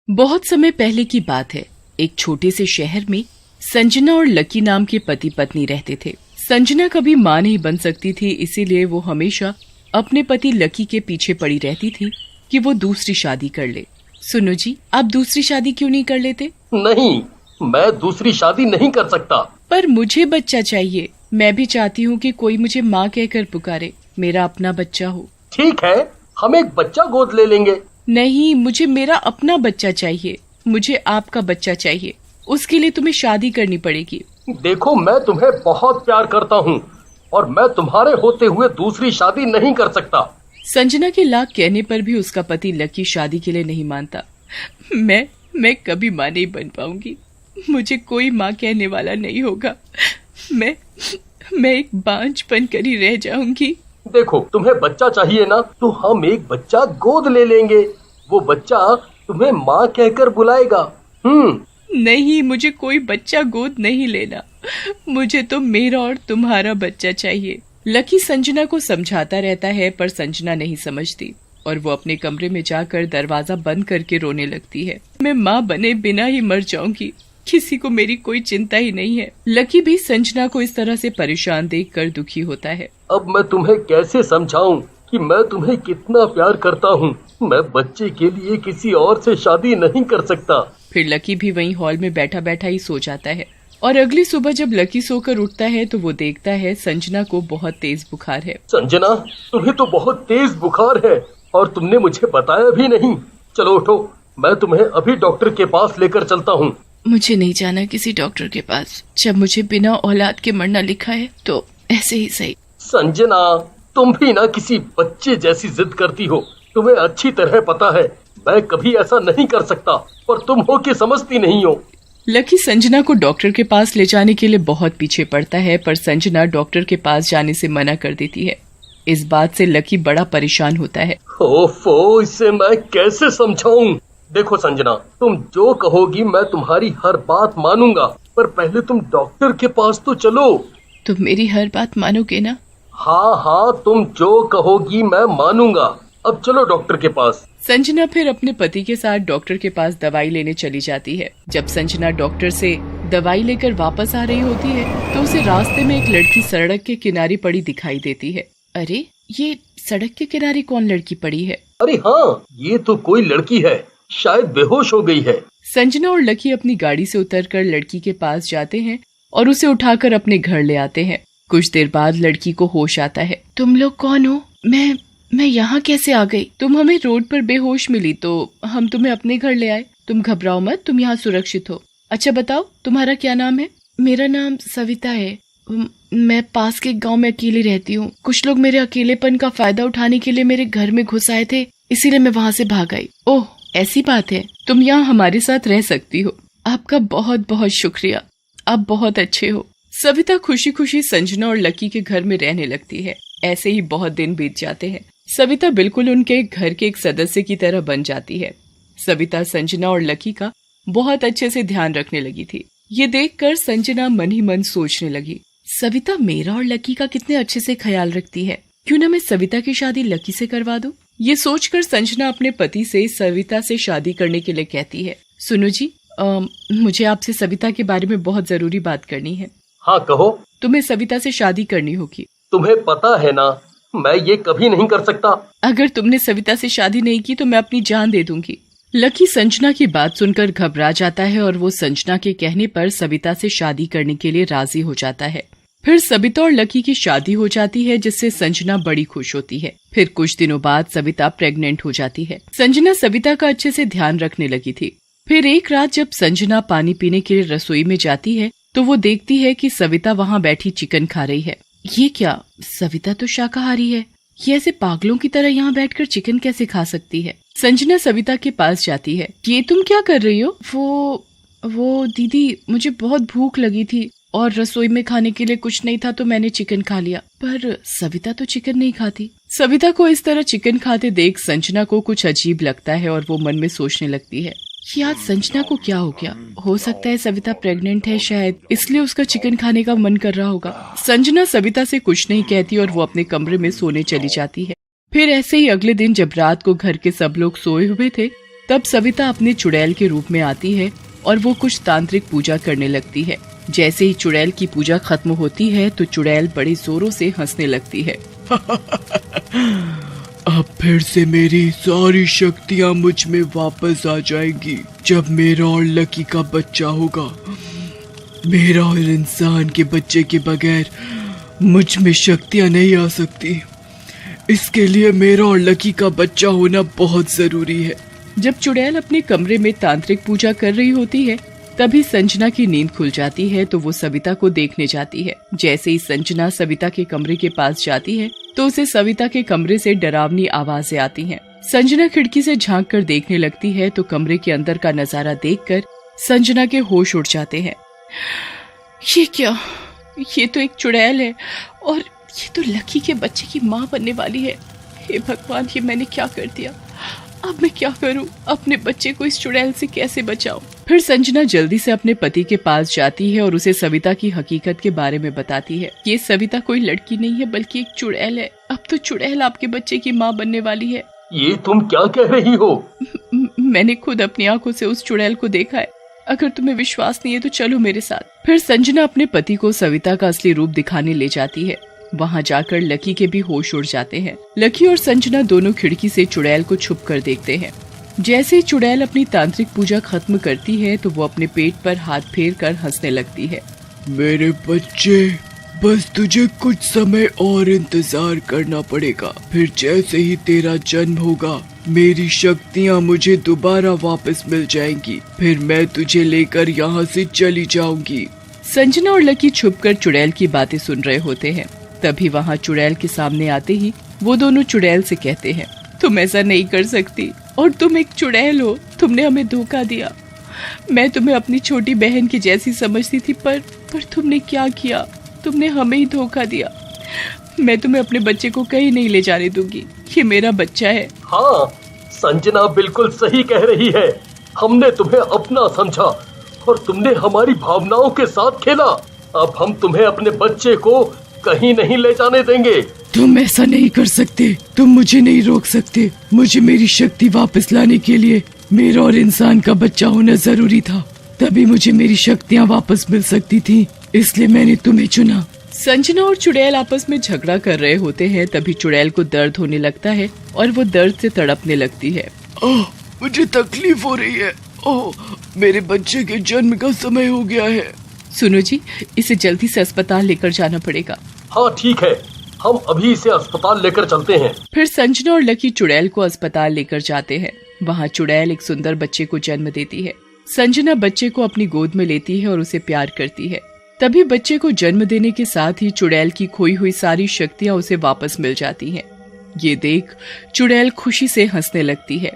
बहुत समय पहले की बात है। एक छोटे से शहर में संजना और लकी नाम के पति पत्नी रहते थे। संजना कभी माँ नहीं बन सकती थी, इसीलिए वो हमेशा अपने पति लकी के पीछे पड़ी रहती थी कि वो दूसरी शादी कर ले। सुनो जी, आप दूसरी शादी क्यों नहीं कर लेते? नहीं, मैं दूसरी शादी नहीं कर सकता। पर मुझे बच्चा चाहिए। मैं भी चाहती हूँ कि कोई मुझे माँ कहकर पुकारे, मेरा अपना बच्चा हो। ठीक है, हम एक बच्चा गोद ले लेंगे। नहीं, मुझे मेरा अपना बच्चा चाहिए। मुझे आपका बच्चा चाहिए। उसके लिए तुम्हें शादी करनी पड़ेगी। देखो, मैं तुम्हें बहुत प्यार करता हूँ और मैं तुम्हारे होते हुए दूसरी शादी नहीं कर सकता। संजना के लाख कहने पर भी उसका पति लकी शादी के लिए नहीं मानता। मैं कभी माँ नहीं बन पाऊंगी। मुझे कोई माँ कहने वाला नहीं होगा। मैं एक बांझ बनकर ही रह जाऊंगी। देखो, तुम्हें बच्चा चाहिए ना, तो हम एक बच्चा गोद ले लेंगे। वो बच्चा तुम्हें माँ कहकर बुलाएगा। नहीं, मुझे कोई बच्चा गोद नहीं लेना। मुझे तो मेरा और तुम्हारा बच्चा चाहिए। लकी संजना को समझाता रहता है, पर संजना नहीं समझती और वो अपने कमरे में जाकर दरवाजा बंद करके रोने लगती है। मैं माँ बने बिना ही मर जाऊंगी। किसी को मेरी कोई चिंता ही नहीं है। लकी भी संजना को इस तरह से परेशान देखकर दुखी होता है। अब मैं तुम्हें कैसे समझाऊं कि मैं तुम्हें कितना प्यार करता हूँ। मैं बच्चे के लिए किसी और से शादी नहीं कर सकता। फिर लकी भी वहीं हॉल में बैठा बैठा ही सो जाता है और अगली सुबह जब लकी सोकर उठता है तो वो देखता है संजना को बहुत तेज बुखार है। संजना, तुम्हें तो बहुत तेज बुखार है और तुमने मुझे बताया भी नहीं। चलो उठो, मैं तुम्हें अभी डॉक्टर के पास लेकर चलता हूँ। मुझे नहीं जाना किसी डॉक्टर के पास। जब मुझे बिना औलाद के मरना लिखा है तो ऐसे ही सही। संजना, तुम भी ना किसी बच्चे जैसी जिद करती हो। तुम्हें अच्छी तरह पता है मैं कभी ऐसा नहीं कर सकता, पर तुम हो कि समझती नहीं हो। लकी संजना को डॉक्टर के पास ले जाने के लिए बहुत पीछे पड़ता है, पर संजना डॉक्टर के पास जाने से मना कर देती है। इस बात से लकी बड़ा परेशान होता है। ओफो, इसे मैं कैसे समझाऊं? देखो संजना, तुम जो कहोगी मैं तुम्हारी हर बात मानूंगा, पर पहले तुम डॉक्टर के पास तो चलो। तुम मेरी हर बात मानोगे ना? हाँ, तुम जो कहोगी मैं मानूंगा। अब चलो डॉक्टर के पास। संजना फिर अपने पति के साथ डॉक्टर के पास दवाई लेने चली जाती है। जब संजना डॉक्टर से दवाई लेकर वापस आ रही होती है तो उसे रास्ते में एक लड़की सड़क के किनारे पड़ी दिखाई देती है। अरे, ये सड़क के किनारे कौन लड़की पड़ी है? अरे हाँ, ये तो कोई लड़की है, शायद बेहोश हो गई है। संजना और लकी अपनी गाड़ी से उतरकर लड़की के पास जाते हैं और उसे उठाकर अपने घर ले आते हैं। कुछ देर बाद लड़की को होश आता है। तुम लोग कौन हो? मैं यहाँ कैसे आ गई? तुम हमें रोड पर बेहोश मिली तो हम तुम्हें अपने घर ले आए। तुम घबराओ मत, तुम यहाँ सुरक्षित हो। अच्छा बताओ, तुम्हारा क्या नाम है? मेरा नाम सविता है। मैं पास के गांव में अकेली रहती हूँ। कुछ लोग मेरे अकेलेपन का फायदा उठाने के लिए मेरे घर में घुस आए थे, इसीलिए मैं वहाँ से भाग आई। ओह, ऐसी बात है। तुम यहाँ हमारे साथ रह सकती हो। आपका बहुत बहुत शुक्रिया, आप बहुत अच्छे हो। सविता खुशी खुशी संजना और लकी के घर में रहने लगती है। ऐसे ही बहुत दिन बीत जाते हैं। सविता बिल्कुल उनके घर के एक सदस्य की तरह बन जाती है। सविता संजना और लकी का बहुत अच्छे से ध्यान रखने लगी थी। ये देखकर संजना मन ही मन सोचने लगी, सविता मेरा और लकी का कितने अच्छे से ख्याल रखती है। क्यों ना मैं सविता की शादी लकी से करवा दूं? ये सोचकर संजना अपने पति से सविता से शादी करने के लिए कहती है। सुनो जी, मुझे आपसे सविता के बारे में बहुत जरूरी बात करनी है। हाँ कहो। तुम्हें सविता से शादी करनी होगी। तुम्हें पता है ना, मैं ये कभी नहीं कर सकता। अगर तुमने सविता से शादी नहीं की तो मैं अपनी जान दे दूंगी। लकी संजना की बात सुनकर घबरा जाता है और वो संजना के कहने पर सविता से शादी करने के लिए राजी हो जाता है। फिर सविता और लकी की शादी हो जाती है, जिससे संजना बड़ी खुश होती है। फिर कुछ दिनों बाद सविता प्रेग्नेंट हो जाती है। संजना सविता का अच्छे से ध्यान रखने लगी थी। फिर एक रात जब संजना पानी पीने के लिए रसोई में जाती है तो वो देखती है कि सविता वहाँ बैठी चिकन खा रही है। ये क्या, सविता तो शाकाहारी है। ये ऐसे पागलों की तरह यहाँ बैठकर चिकन कैसे खा सकती है? संजना सविता के पास जाती है। ये तुम क्या कर रही हो? वो दीदी, मुझे बहुत भूख लगी थी और रसोई में खाने के लिए कुछ नहीं था तो मैंने चिकन खा लिया। पर सविता तो चिकन नहीं खाती। सविता को इस तरह चिकन खाते देख संजना को कुछ अजीब लगता है और वो मन में सोचने लगती है कि आज संजना को क्या हो गया। हो सकता है सविता प्रेग्नेंट है, शायद इसलिए उसका चिकन खाने का मन कर रहा होगा। संजना सविता से कुछ नहीं कहती और वो अपने कमरे में सोने चली जाती है। फिर ऐसे ही अगले दिन जब रात को घर के सब लोग सोए हुए थे तब सविता अपने चुड़ैल के रूप में आती है और वो कुछ तांत्रिक पूजा करने लगती है। जैसे ही चुड़ैल की पूजा खत्म होती है तो चुड़ैल बड़े जोरों से हंसने लगती है। अब फिर से मेरी सारी शक्तियाँ मुझ में वापस आ जाएंगी जब मेरा और लकी का बच्चा होगा। मेरा और इंसान के बच्चे के बगैर मुझ में शक्तियाँ नहीं आ सकती। इसके लिए मेरा और लकी का बच्चा होना बहुत जरूरी है। जब चुड़ैल अपने कमरे में तांत्रिक पूजा कर रही होती है तभी संजना की नींद खुल जाती है तो वो सविता को देखने जाती है। जैसे ही संजना सविता के कमरे के पास जाती है तो उसे सविता के कमरे से डरावनी आवाजें आती हैं। संजना खिड़की से झांक कर देखने लगती है तो कमरे के अंदर का नजारा देखकर संजना के होश उड़ जाते हैं। ये क्या? ये तो एक चुड़ैल है और ये तो लकी के बच्चे की माँ बनने वाली है। हे भगवान, ये मैंने क्या कर दिया? अब मैं क्या करूं? अपने बच्चे को इस चुड़ैल से कैसे बचाऊं? फिर संजना जल्दी से अपने पति के पास जाती है और उसे सविता की हकीकत के बारे में बताती है। ये सविता कोई लड़की नहीं है बल्कि एक चुड़ैल है। अब तो चुड़ैल आपके बच्चे की माँ बनने वाली है। ये तुम क्या कह रही हो? मैंने खुद अपनी आंखों से उस चुड़ैल को देखा है। अगर तुम्हें विश्वास नहीं है तो चलो मेरे साथ। फिर संजना अपने पति को सविता का असली रूप दिखाने ले जाती है। वहाँ जाकर लकी के भी होश उड़ जाते हैं। लकी और संजना दोनों खिड़की से चुड़ैल को छुप कर देखते हैं। जैसे ही चुड़ैल अपनी तांत्रिक पूजा खत्म करती है तो वो अपने पेट पर हाथ फेर कर हंसने लगती है। मेरे बच्चे, बस तुझे कुछ समय और इंतजार करना पड़ेगा। फिर जैसे ही तेरा जन्म होगा मेरी शक्तियाँ मुझे दोबारा वापस मिल जाएंगी। फिर मैं तुझे लेकर यहाँ से चली जाऊंगी। संजना और लकी छुपकर चुड़ैल की बातें सुन रहे होते हैं। तभी वहाँ चुड़ैल के सामने आते ही वो दोनों चुड़ैल से कहते हैं, तुम ऐसा नहीं कर सकती और तुम एक चुड़ैल हो। तुमने हमें धोखा दिया। मैं तुम्हें अपनी छोटी बहन की जैसी समझती थी पर तुमने क्या किया? तुमने हमें ही धोखा दिया। मैं तुम्हें अपने बच्चे को कहीं नहीं ले जाने दूंगी। ये मेरा बच्चा है। हाँ, संजना बिल्कुल सही कह रही है। हमने तुम्हें अपना समझा और तुमने हमारी भावनाओं के साथ खेला। अब हम तुम्हें अपने बच्चे को कहीं नहीं ले जाने देंगे। तुम ऐसा नहीं कर सकते। तुम मुझे नहीं रोक सकते। मुझे मेरी शक्ति वापस लाने के लिए मेरा और इंसान का बच्चा होना जरूरी था। तभी मुझे मेरी शक्तियाँ वापस मिल सकती थी, इसलिए मैंने तुम्हें चुना। संजना और चुड़ैल आपस में झगड़ा कर रहे होते हैं। तभी चुड़ैल को दर्द होने लगता है और वो दर्द से तड़पने लगती है। ओह, मुझे तकलीफ हो रही है। ओह, मेरे बच्चे के जन्म का समय हो गया है। सुनो जी, इसे जल्दी से अस्पताल लेकर जाना पड़ेगा। हाँ ठीक है, हम अभी इसे अस्पताल लेकर चलते हैं। फिर संजना और लकी चुड़ैल को अस्पताल लेकर जाते हैं। वहाँ चुड़ैल एक सुंदर बच्चे को जन्म देती है। संजना बच्चे को अपनी गोद में लेती है और उसे प्यार करती है। तभी बच्चे को जन्म देने के साथ ही चुड़ैल की खोई हुई सारी शक्तियाँ उसे वापस मिल जाती हैं। ये देख चुड़ैल खुशी से हंसने लगती है।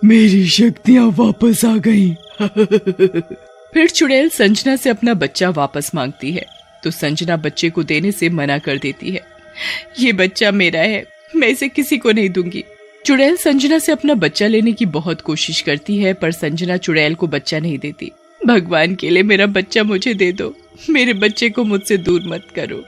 मेरी शक्तियाँ वापस आ गई। फिर चुड़ैल संजना से अपना बच्चा वापस मांगती है तो संजना बच्चे को देने से मना कर देती है। ये बच्चा मेरा है, मैं इसे किसी को नहीं दूंगी। चुड़ैल संजना से अपना बच्चा लेने की बहुत कोशिश करती है पर संजना चुड़ैल को बच्चा नहीं देती। भगवान के लिए मेरा बच्चा मुझे दे दो। मेरे बच्चे को मुझसे दूर मत करो।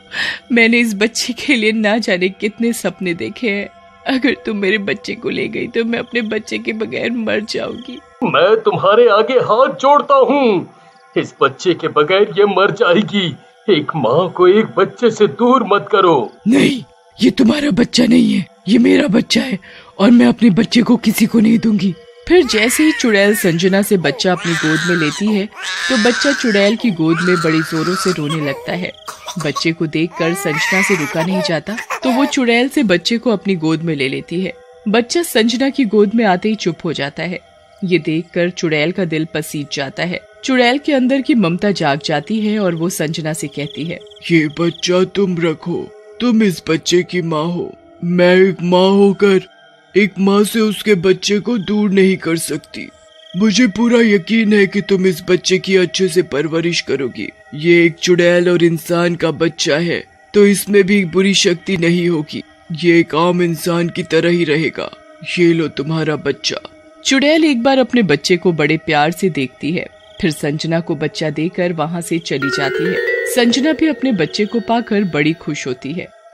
मैंने इस बच्चे के लिए ना जाने कितने सपने देखे हैं। अगर तुम मेरे बच्चे को ले गई तो मैं अपने बच्चे के बगैर मर जाऊंगी। मैं तुम्हारे आगे हाथ जोड़ता हूँ। इस बच्चे के बगैर ये मर जाएगी। एक माँ को एक बच्चे से दूर मत करो। नहीं, ये तुम्हारा बच्चा नहीं है, ये मेरा बच्चा है और मैं अपने बच्चे को किसी को नहीं दूंगी। फिर जैसे ही चुड़ैल संजना से बच्चा अपनी गोद में लेती है तो बच्चा चुड़ैल की गोद में बड़ी जोरों से रोने लगता है। बच्चे को देखकर संजना से रुका नहीं जाता तो वो चुड़ैल से बच्चे को अपनी गोद में ले लेती है। बच्चा संजना की गोद में आते ही चुप हो जाता है। ये देखकर चुड़ैल का दिल पसीज जाता है। चुड़ैल के अंदर की ममता जाग जाती है और वो संजना से कहती है, ये बच्चा तुम रखो, तुम इस बच्चे की माँ हो। मैं एक माँ होकर एक माँ से उसके बच्चे को दूर नहीं कर सकती। मुझे पूरा यकीन है कि तुम इस बच्चे की अच्छे से परवरिश करोगी। ये एक चुड़ैल और इंसान का बच्चा है तो इसमें भी बुरी शक्ति नहीं होगी। ये एक आम इंसान की तरह ही रहेगा। ये लो तुम्हारा बच्चा। चुड़ैल एक बार अपने बच्चे को बड़े प्यार से देखती है, फिर संजना को बच्चा देकर वहाँ से चली जाती है। संजना भी अपने बच्चे को पाकर बड़ी खुश होती है।